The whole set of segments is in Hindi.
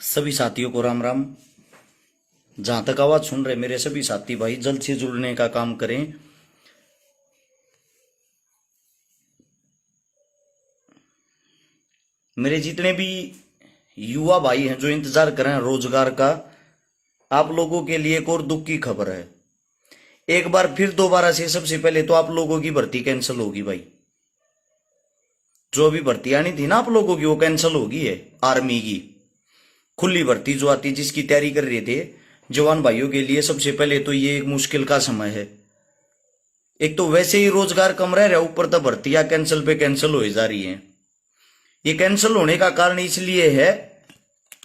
सभी साथियों को राम राम। जहां तक आवाज सुन रहे मेरे सभी साथी भाई, जल्द से जुड़ने का काम करें। मेरे जितने भी युवा भाई हैं जो इंतजार कर रहे हैं रोजगार का, आप लोगों के लिए एक और दुख की खबर है। एक बार फिर दोबारा से सबसे पहले तो आप लोगों की भर्ती कैंसिल होगी भाई। जो अभी भर्ती आनी थी ना आप लोगों की, वो कैंसिल होगी है। आर्मी की खुली भर्ती जो आती, जिसकी तैयारी कर रहे थे जवान भाइयों के लिए, सबसे पहले तो ये एक मुश्किल का समय है। एक तो वैसे ही रोजगार कम रह रहा है, ऊपर तो भर्तियां कैंसिल पे कैंसिल हो जा रही हैं। ये कैंसिल होने का कारण इसलिए है,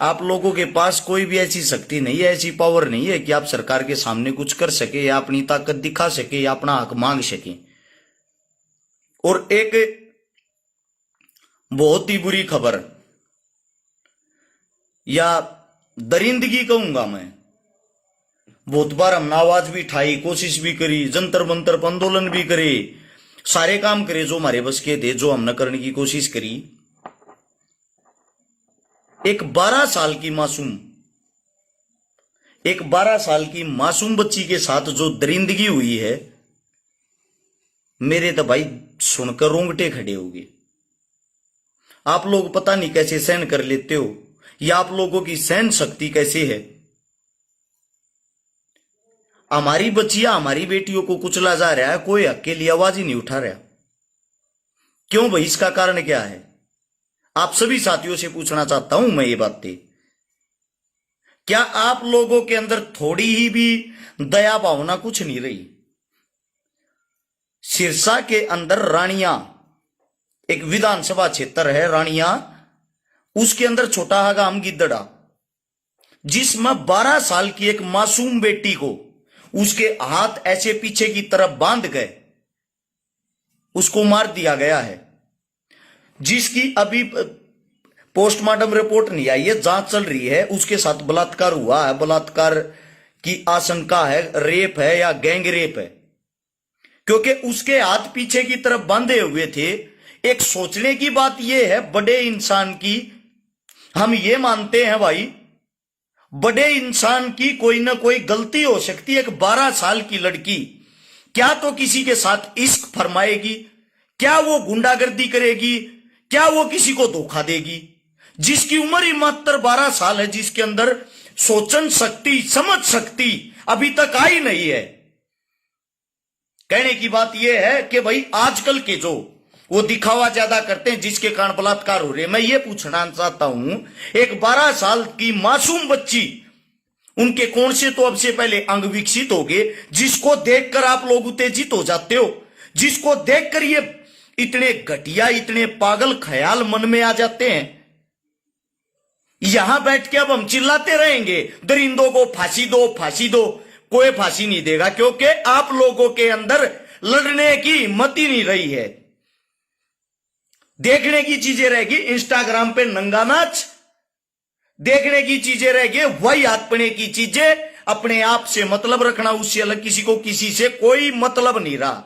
आप लोगों के पास कोई भी ऐसी शक्ति नहीं है, ऐसी पावर नहीं है कि आप सरकार के सामने कुछ कर सके या अपनी ताकत दिखा सके या अपना हक मांग सके। और एक बहुत ही बुरी खबर या दरिंदगी कहूंगा मैं, बहुत बार हमने आवाज भी उठाई, कोशिश भी करी, जंतर मंतर पर आंदोलन भी करे, सारे काम करे जो हमारे बस के थे, जो हमने करने की कोशिश करी। एक 12 साल की मासूम बच्ची के साथ जो दरिंदगी हुई है, मेरे तो भाई सुनकर रोंगटे खड़े हो गए। आप लोग पता नहीं कैसे सहन कर लेते हो, या आप लोगों की सहन शक्ति कैसे है। हमारी बच्चियां, हमारी बेटियों को कुचला जा रहा है, कोई हक के लिए आवाज ही नहीं उठा रहा। क्यों भाई, इसका कारण क्या है? आप सभी साथियों से पूछना चाहता हूं मैं ये बातें। क्या आप लोगों के अंदर थोड़ी ही भी दया भावना कुछ नहीं रही? सिरसा के अंदर रानिया, एक विधानसभा क्षेत्र है रानिया, उसके अंदर छोटा हगाम गिद्दड़ा, जिसमें 12 साल की एक मासूम बेटी को उसके हाथ ऐसे पीछे की तरफ बांध गए उसको मार दिया गया है, जिसकी अभी पोस्टमार्टम रिपोर्ट नहीं आई है, जांच चल रही है। उसके साथ बलात्कार हुआ है, बलात्कार की आशंका है, रेप है या गैंग रेप है, क्योंकि उसके हाथ पीछे की तरफ बांधे हुए थे। एक सोचने की बात यह है, बड़े इंसान की, हम ये मानते हैं भाई, बड़े इंसान की कोई ना कोई गलती हो सकती है। एक 12 साल की लड़की क्या तो किसी के साथ इश्क फरमाएगी, क्या वो गुंडागर्दी करेगी, क्या वो किसी को धोखा देगी? जिसकी उम्र ही मात्र 12 साल है, जिसके अंदर सोचन शक्ति, समझ शक्ति अभी तक आई नहीं है। कहने की बात यह है कि भाई आजकल के जो वो दिखावा ज्यादा करते हैं, जिसके कारण बलात्कार हो रहे हैं। मैं ये पूछना चाहता हूं, एक 12 साल की मासूम बच्ची, उनके कौन से तो अब से पहले अंग विकसित हो गए, जिसको देखकर आप लोग उत्तेजित हो जाते हो, जिसको देखकर ये इतने घटिया, इतने पागल ख्याल मन में आ जाते हैं। यहां बैठ के अब हम चिल्लाते रहेंगे दरिंदों को फांसी दो, फांसी दो। कोई फांसी नहीं देगा, क्योंकि आप लोगों के अंदर लड़ने की हिम्मत ही नहीं रही है। देखने की चीजें रहेगी इंस्टाग्राम पे नंगा नाच, देखने की चीजें रहेगी वही हाथपने की चीजें, अपने आप से मतलब रखना, उससे अलग किसी को किसी से कोई मतलब नहीं रहा।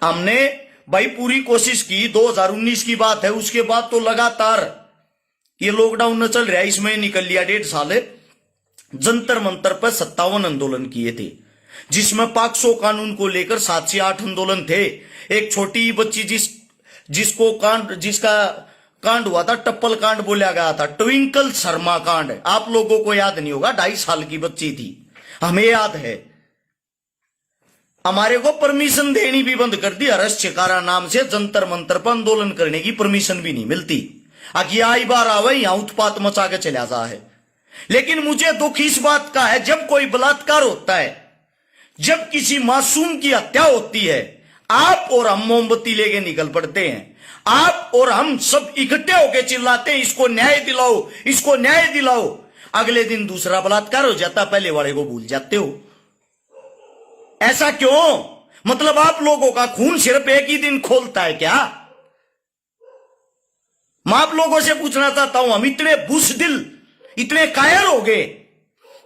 हमने भाई पूरी कोशिश की, 2019 की बात है, उसके बाद तो लगातार ये लॉकडाउन न चल रहा है, इसमें निकल लिया 1.5 साल। जंतर मंतर पर 57 आंदोलन किए थे, जिसमें पाक्सो कानून को लेकर 7 से 8 आंदोलन थे। एक छोटी बच्ची जिसका कांड हुआ था, टप्पल कांड बोला गया था, ट्विंकल शर्मा कांड, आप लोगों को याद नहीं होगा, 2.5 साल की बच्ची थी, हमें याद है। हमारे को परमिशन देनी भी बंद कर दी। हर्ष चिकारा नाम से जंतर मंतर पर आंदोलन करने की परमिशन भी नहीं मिलती। आगे आई बार आवे यहां उत्पात मचा के चला जा है। लेकिन मुझे दुख इस बात का है, जब कोई बलात्कार होता है, जब किसी मासूम की हत्या होती है, आप और हम मोमबत्ती लेके निकल पड़ते हैं। आप और हम सब इकट्ठे होकर चिल्लाते हैं, इसको न्याय दिलाओ, इसको न्याय दिलाओ। अगले दिन दूसरा बलात्कार हो जाता, पहले वाले को भूल जाते हो। ऐसा क्यों? मतलब आप लोगों का खून सिर्फ एक ही दिन खोलता है क्या? मैं आप लोगों से पूछना चाहता हूं, हम इतने बुज़दिल, इतने कायर हो गए,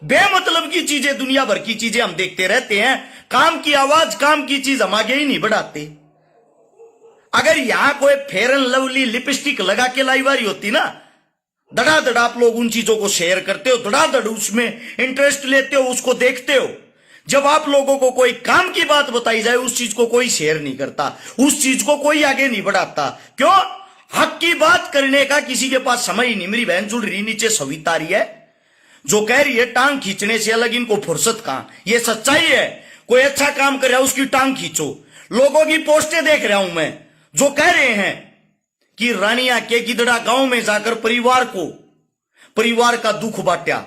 बेमतलब की चीजें, दुनिया भर की चीजें हम देखते रहते हैं, काम की आवाज, काम की चीज हम आगे ही नहीं बढ़ाते। अगर यहां कोई फेयर एंड लवली लिपस्टिक लगा के लाई वारी होती ना, धड़ाधड़ आप लोग उन चीजों को शेयर करते हो, धड़ाधड़ उसमें इंटरेस्ट लेते हो, उसको देखते हो। जब आप लोगों को कोई काम की बात बताई जाए, उस चीज को कोई शेयर नहीं करता, उस चीज को कोई आगे नहीं बढ़ाता। क्यों? हक की बात करने का किसी के पास समय ही नहीं। मेरी बहन जुड़ रही नीचे सविता रही है, जो कह रही है टांग खींचने से अलग इनको फुर्सत कहां। ये सच्चाई है। कोई अच्छा काम कर रहा है, उसकी टांग खींचो। लोगों की पोस्टें देख रहा हूं मैं, जो कह रहे हैं कि रानिया के गिदड़ा गांव में जाकर परिवार का दुख बांटा,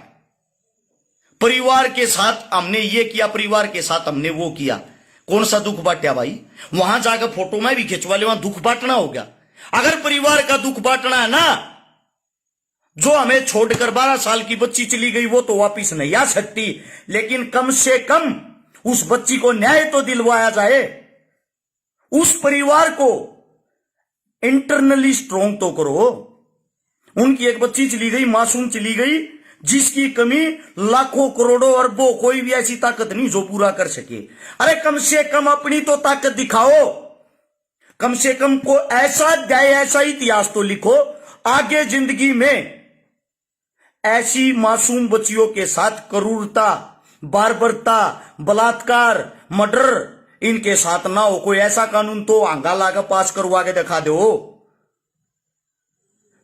परिवार के साथ हमने ये किया, परिवार के साथ हमने वो किया। कौन सा दुख बांटा भाई? वहां जाकर फोटो में भी खिंचवा ले, वहां दुख बांटना हो गया। अगर परिवार का दुख बांटना है ना, जो हमें छोड़कर 12 साल की बच्ची चली गई, वो तो वापिस नहीं आ सकती, लेकिन कम से कम उस बच्ची को न्याय तो दिलवाया जाए। उस परिवार को इंटरनली स्ट्रोंग तो करो। उनकी एक बच्ची चली गई, मासूम चली गई, जिसकी कमी लाखों करोड़ों अरबों, कोई भी ऐसी ताकत नहीं जो पूरा कर सके। अरे कम से कम अपनी तो ताकत दिखाओ। कम से कम को ऐसा अध्याय, ऐसा इतिहास तो लिखो, आगे जिंदगी में ऐसी मासूम बच्चियों के साथ क्रूरता, बार्बरता, बलात्कार, मर्डर इनके साथ ना हो। कोई ऐसा कानून तो आंगा लाकर पास करवा के दिखा दो।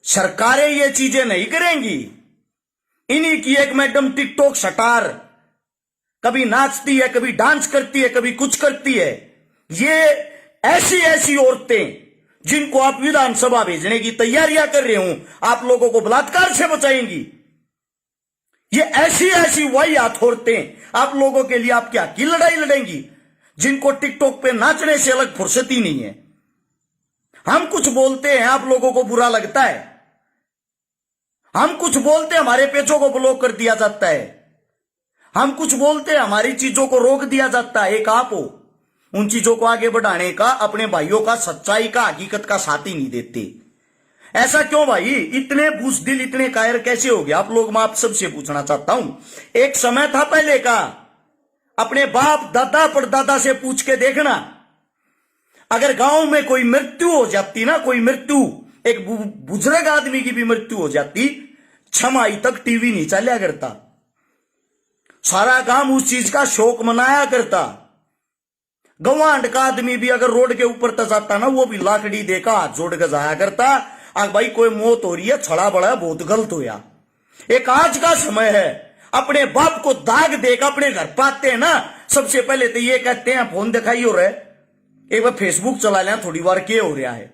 सरकारें ये चीजें नहीं करेंगी। इन्हीं की एक मैडम टिकटॉक स्टार, कभी नाचती है, कभी डांस करती है, कभी कुछ करती है। ये ऐसी औरतें जिनको आप विधानसभा भेजने की तैयारियां कर रहे हो, आप लोगों को बलात्कार से बचाएंगी। ये ऐसी वाहियात औरतें आप लोगों के लिए आपकी हक की लड़ाई लड़ेंगी, जिनको टिकटॉक पे नाचने से अलग फुर्सत ही नहीं है। हम कुछ बोलते हैं, आप लोगों को बुरा लगता है। हम कुछ बोलते हैं, हमारे पेजों को ब्लॉक कर दिया जाता है। हम कुछ बोलते हैं, हमारी चीजों को रोक दिया जाता है। एक आप हो उन चीजों को आगे बढ़ाने का, अपने भाइयों का, सच्चाई का, हकीकत का साथ ही नहीं देते। ऐसा क्यों भाई? इतने बुज़दिल, इतने कायर कैसे हो गए आप लोग? मैं आप सबसे पूछना चाहता हूं। एक समय था पहले का, अपने बाप दादा परदादा से पूछ के देखना, अगर गांव में कोई मृत्यु हो जाती ना, कोई मृत्यु, एक बुजुर्ग आदमी की भी मृत्यु हो जाती, 6 माह तक टीवी नहीं चला करता। सारा गांव उस चीज का शोक मनाया करता। गवांड का आदमी भी अगर रोड के ऊपर तक जाता ना, वो भी लाकड़ी देकर हाथ जोड़ कर जाया करता। अब भाई कोई मौत हो रही है, छड़ा बड़ा, बहुत गलत होया। एक आज का समय है, अपने बाप को दाग देकर अपने घर पाते हैं ना, सबसे पहले तो ये कहते हैं फोन दिखाई हो रहा है, एक बार फेसबुक चला लिया, थोड़ी बार क्या हो रहा है,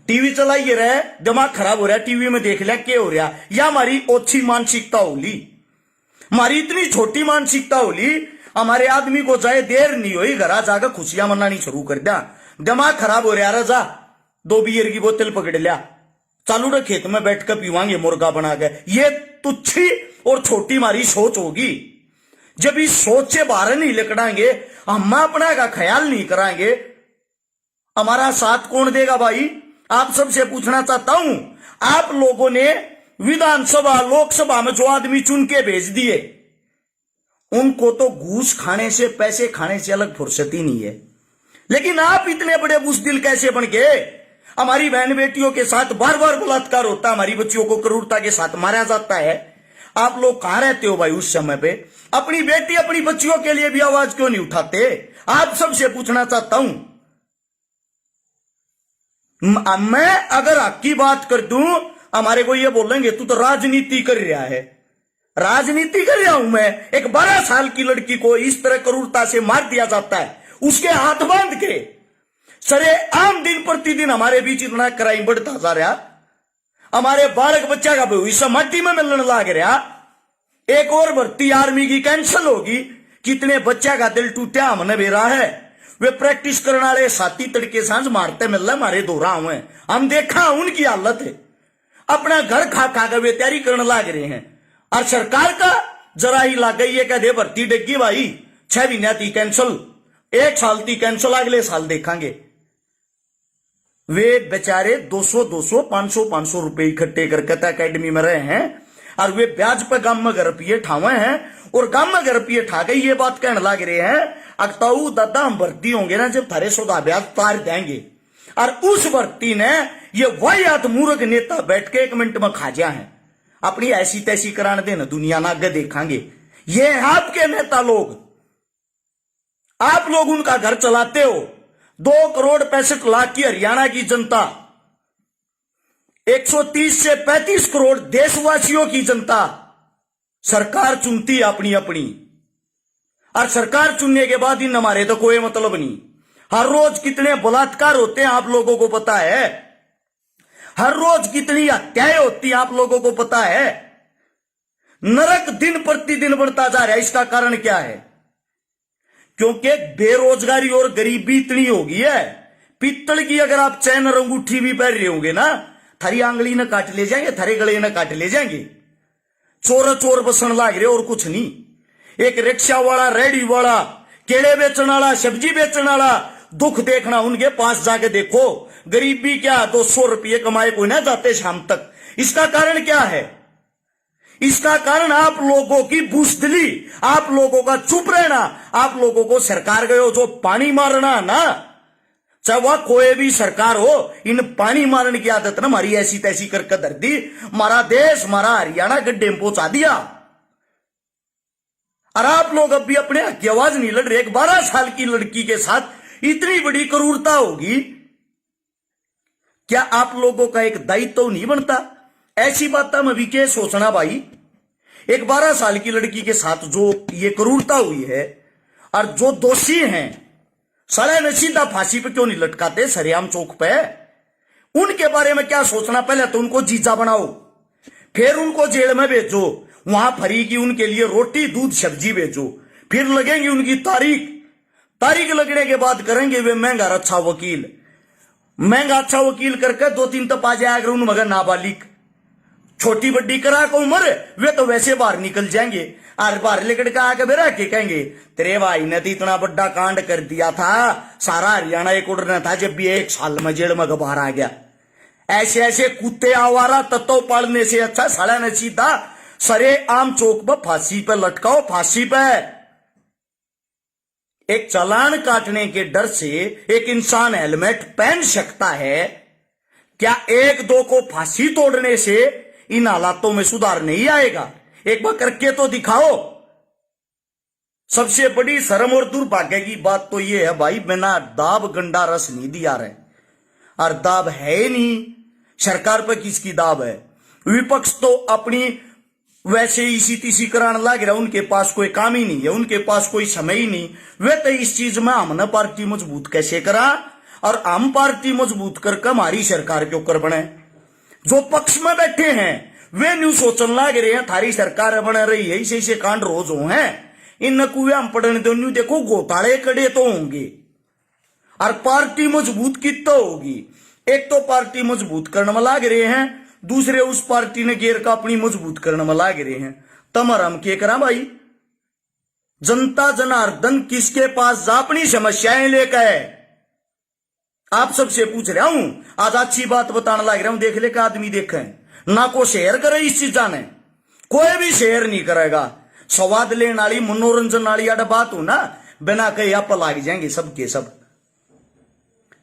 टीवी चलाइए रहे, दिमाग खराब हो रहा है, टीवी में देख लिया क्या हो रहा। या हमारी ओछी मानसिकता होली, हमारी इतनी छोटी मानसिकता होली, हमारे आदमी को चाहे देर नहीं हुई घर जाकर खुशियां मनानी शुरू कर दिया। दिमाग खराब हो रहा, रजा 2 बियर की बोतल पकड़ लिया, चालू रहे खेत में बैठ कर पीवांगे मुर्गा बना के। ये तुच्छी और छोटी हमारी सोच होगी। जब इस सोच से बाहर नहीं निकलेंगे, हम अपना का ख्याल नहीं कराएंगे, हमारा साथ कौन देगा भाई? आप सबसे पूछना चाहता हूं, आप लोगों ने विधानसभा, लोकसभा में जो आदमी चुन के भेज दिए, उनको तो घूस खाने से, पैसे खाने से अलग फुर्सत ही नहीं है। लेकिन आप इतने बड़े बुज़दिल कैसे बन गए? हमारी बहन बेटियों के साथ बार बार बलात्कार होता है, हमारी बच्चियों को क्रूरता के साथ मारा जाता है। आप लोग कहां रहते हो भाई उस समय पे? अपनी बेटी, अपनी बच्चियों के लिए भी आवाज क्यों नहीं उठाते? आप सबसे पूछना चाहता हूं। मैं अगर हक की बात कर दूं, हमारे को ये बोलेंगे तू तो राजनीति कर रहा है। राजनीति कर रहा हूं मैं। एक 12 साल की लड़की को इस तरह क्रूरता से मार दिया जाता है, उसके हाथ बांध के। सरे आम दिन प्रतिदिन हमारे बीच इतना क्राइम बढ़ता जा रहा, हमारे बालक बच्चा का भविष्य मट्टी में मिलने लग रहा। एक और भर्ती आर्मी की कैंसिल होगी, कितने बच्चा का दिल टूटा हमने बेरा है। वे प्रैक्टिस करने वाले साथी तड़के सांझ मारते मिल रहे मारे दोहरा हुए, हम देखा उनकी हालत है। अपना घर खा खा कर वे तैयारी करने लग रहे हैं, और सरकार का जरा ही लग गई है कहते भर्ती डेगी भाई 6 महीने थी कैंसिल, 1 साल थी कैंसिल, अगले साल देखेंगे। वे बेचारे 200 500 रुपए इकट्ठे करके अकेडमी में रहे हैं, और वे ब्याज पर गांव में रुपये ठावे हैं, और गांव में रुपये ठा गई ये बात कहने लग रहे हैं अगताऊ दादा हम भर्ती होंगे ना जब थारे सौदा ब्याज तार देंगे। और उस भर्ती ने ये वाहियात मूर्ख नेता बैठ के 1 मिनट में खा जा है, अपनी ऐसी तैसी कराने देना दुनिया ना आगे देखेंगे। ये है आपके नेता लोग, आप लोग उनका घर चलाते हो। 2 करोड़ 65 लाख की हरियाणा की जनता, 130 से 35 करोड़ देशवासियों की जनता सरकार चुनती है अपनी अपनी, और सरकार चुनने के बाद इन हमारे तो कोई मतलब नहीं। हर रोज कितने बलात्कार होते हैं आप लोगों को पता है, हर रोज कितनी हत्याएं होती हैं आप लोगों को पता है। नरक दिन प्रतिदिन बढ़ता जा रहा है। इसका कारण क्या है? क्योंकि बेरोजगारी और गरीबी इतनी हो गई है। पित्तल की अगर आप चैन और अंगूठी भी पहन रहे होंगे ना, थारी आंगली न काट ले जाएंगे, थारे गले न काट ले जाएंगे। चोर चोर बसन लाग रहे और कुछ नहीं। एक रिक्शा वाला, रेडी वाला, केले बेचने वाला, सब्जी बेचने वाला, दुख देखना उनके पास जाके देखो। गरीबी क्या, 200 रुपये कमाए कोई ना जाते शाम तक। इसका कारण क्या है? इसका कारण आप लोगों की बुजदिली, आप लोगों का चुप रहना, आप लोगों को सरकार गयो जो पानी मारना ना, चाहे वह कोई भी सरकार हो, इन पानी मारने की आदत ना हमारी ऐसी तैसी करके धर दी। हमारा देश, हमारा हरियाणा गड्ढे में पहुंचा दिया। और आप लोग अब भी अपने हक की आवाज नहीं लड़ रहे। एक 12 साल की लड़की के साथ इतनी बड़ी क्रूरता होगी, क्या आप लोगों का एक दायित्व नहीं बनता? ऐसी बात में भी क्या सोचना भाई। एक 12 साल की लड़की के साथ जो ये क्रूरता हुई है, और जो दोषी हैं साले ने सीधा फांसी पे क्यों नहीं लटकाते सरेआम चौक पे? उनके बारे में क्या सोचना? पहले तो उनको जीजा बनाओ, फिर उनको जेल में भेजो, वहां फ्री की उनके लिए रोटी दूध सब्जी भेजो, फिर लगेंगी उनकी तारीख लगने के बाद करेंगे वे महंगा अच्छा वकील करके 2-3 तपा जाएगा उन मगर नाबालिग छोटी बड्डी करा को उम्र, वे तो वैसे बाहर निकल जाएंगे। और बाहर लेकर के आके बेरा के कहेंगे तेरे भाई ने तो इतना बड़ा कांड कर दिया था, सारा हरियाणा एक उड़ना था, जब भी 1 साल में जेल में बाहर आ गया। ऐसे ऐसे कुत्ते आवारा तत्व पालने से अच्छा साला ने सीधा सरे आम चौक पर फांसी पे लटकाओ। फांसी पे एक चालान काटने के डर से एक इंसान हेलमेट पहन सकता है, क्या 1-2 को फांसी तोड़ने से इन हालातों में सुधार नहीं आएगा? एक बार करके तो दिखाओ। सबसे बड़ी शर्म और दुर्भाग्य की बात तो यह है भाई, बिना दाब गंडा रस नहीं दिया रहे, और दाब है ही नहीं। सरकार पर किसकी दाब है? विपक्ष तो अपनी वैसे इसी तीसी कराने लग रहा, उनके पास कोई काम ही नहीं है, उनके पास कोई समय ही नहीं। वे तो इस चीज में हमने पार्टी मजबूत कैसे करा, और हम पार्टी मजबूत करके हमारी सरकार के ऊपर बने। जो पक्ष में बैठे हैं वे न्यू सोचने लग रहे हैं थारी सरकार बन रही है, इसे कांड रोज हो हैं, इन कुएं हम पढ़ने दो न्यू देखो घोटाले कड़े तो होंगे। और पार्टी मजबूत कितना होगी? एक तो पार्टी मजबूत करने में लग रहे हैं, दूसरे उस पार्टी ने घेर का अपनी मजबूत करने में लग रहे हैं। तमर हम क्या करा भाई? जनता जनार्दन किसके पास जा अपनी समस्याएं लेकर? आप सबसे पूछ रहा हूं, आज अच्छी बात बताने लग रहा हूं, देख ले का आदमी देखे ना को शेयर करे इस चीजा ने, कोई भी शेयर नहीं करेगा। स्वाद लेने वाली मनोरंजन वाली बात हो ना, बिना कहे आप लाग जाएंगे सबके सब।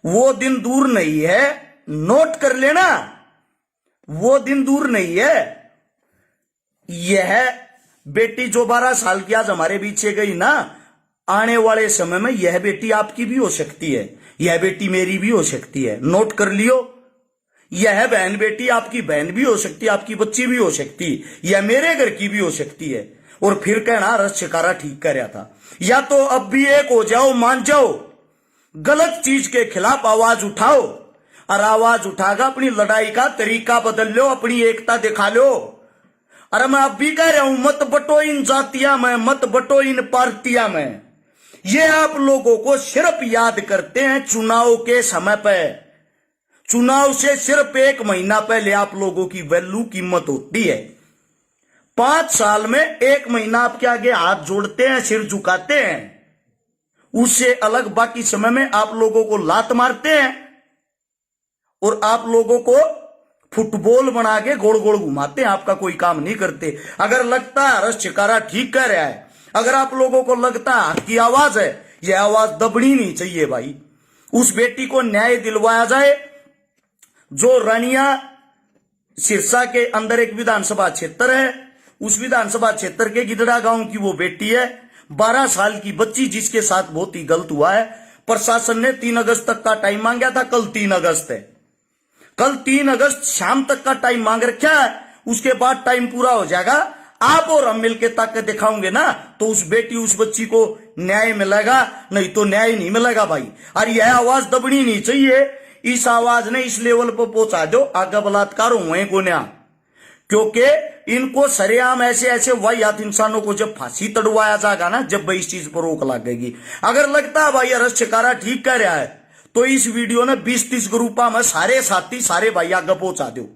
वो दिन दूर नहीं है, नोट कर लेना, वो दिन दूर नहीं है। यह बेटी जो 12 साल की आज हमारे पीछे गई ना, आने वाले समय में यह बेटी आपकी भी हो सकती है, यह बेटी मेरी भी हो सकती है। नोट कर लियो, यह बहन बेटी आपकी बहन भी हो सकती है, आपकी बच्ची भी हो सकती है, यह मेरे घर की भी हो सकती है। और फिर कहना रस शिकारा ठीक कर रहा था। या तो अब भी एक हो जाओ, मान जाओ, गलत चीज के खिलाफ आवाज उठाओ, और आवाज उठाकर अपनी लड़ाई का तरीका बदल लो, अपनी एकता दिखा लो। अरे मैं अब भी कह रहा हूं, मत बटो इन जातियां में, मत बटो इन पार्टियां में। ये आप लोगों को सिर्फ याद करते हैं चुनाव के समय पे। चुनाव से सिर्फ 1 महीना पहले आप लोगों की वैल्यू कीमत होती है। 5 साल में 1 महीना आपके आगे हाथ जोड़ते हैं, सिर झुकाते हैं, उससे अलग बाकी समय में आप लोगों को लात मारते हैं और आप लोगों को फुटबॉल बना के गोल गोल घुमाते हैं, आपका कोई काम नहीं करते। अगर लगता है रस शिकारा ठीक कर रहा है, अगर आप लोगों को लगता है हक की आवाज है, यह आवाज दबनी नहीं चाहिए भाई। उस बेटी को न्याय दिलवाया जाए जो रानिया सिरसा के अंदर एक विधानसभा क्षेत्र है, उस विधानसभा क्षेत्र के गिदड़ा गांव की वो बेटी है, 12 साल की बच्ची, जिसके साथ बहुत ही गलत हुआ है। प्रशासन ने 3 अगस्त तक का टाइम मांगा था, कल 3 अगस्त है, कल 3 अगस्त शाम तक का टाइम मांग रखा है। उसके बाद टाइम पूरा हो जाएगा, आप और हम मिलकर ताकत दिखाओगे ना, तो उस बेटी उस बच्ची को न्याय मिलेगा, नहीं तो न्याय नहीं मिलेगा भाई। और यह आवाज दबनी नहीं चाहिए। इस आवाज ने इस लेवल पर पहुंचा दो, आगे बलात्कार हुए को न्या, क्योंकि इनको सरेआम ऐसे ऐसे वाहियात इंसानों को जब फांसी तड़वाया जाएगा ना, जब भाई इस चीज पर रोक लगेगी। अगर लगता है भाई रस शिकारा ठीक कर रहा है, तो इस वीडियो ने 20-30 ग्रुपा में सारे साथी सारे भाई आगे पहुंचा दो।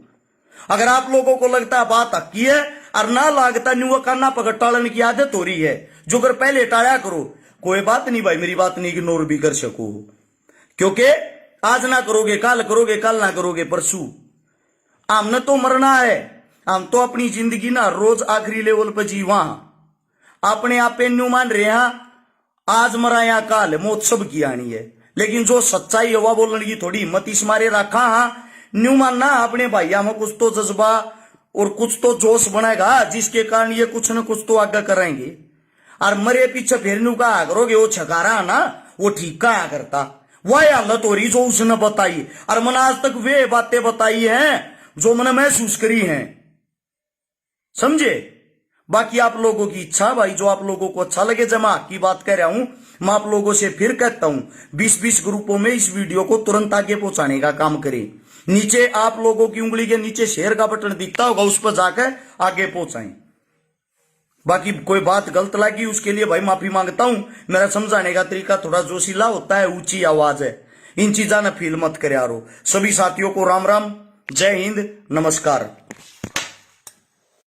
अगर आप लोगों को लगता है बात हकी है और ना लागता न्यू करना पकड़ टालन की आदत हो रही है, जो कर पहले टाड़ा करो, कोई बात नहीं भाई, मेरी बात नहीं इग्नोर भी कर सको, क्योंकि आज ना करोगे कल करोगे, कल ना करोगे परसों। हमने तो मरना है, हम तो अपनी जिंदगी ना रोज आखिरी लेवल पर जीवा, अपने आप न्यू मान रहे हैं आज मरा या काल, मौत सब की आनी है। लेकिन जो सच्चाई हवा बोलने की थोड़ी हिम्मत इस मारे रखा, हाँ न्यू मानना अपने भाइया में कुछ तो जज्बा और कुछ तो जोश बनेगा, जिसके कारण ये कुछ न कुछ तो आगे करेंगे। और मरे पीछे फिर न्यू कहा करोगे वो छकारा ना, वो ठीक कहा करता, वही हालत हो रही जो उसने बताई। और मैंने आज तक वे बातें बताई हैं जो मैंने महसूस करी हैं, समझे। बाकी आप लोगों की इच्छा भाई, जो आप लोगों को अच्छा लगे, जमा की बात कर रहा हूं मैं आप लोगों से फिर कहता हूं, 20-20 ग्रुपों में इस वीडियो को तुरंत आगे पहुंचाने का काम करें। नीचे आप लोगों की उंगली के नीचे शेयर का बटन दिखता होगा, उस पर जाकर आगे पहुंचाएं। बाकी कोई बात गलत लगी उसके लिए भाई माफी मांगता हूं। मेरा समझाने का तरीका थोड़ा जोशीला होता है, ऊंची आवाज है, इन चीजा ने फील मत करे यारो। सभी साथियों को राम राम, जय हिंद, नमस्कार।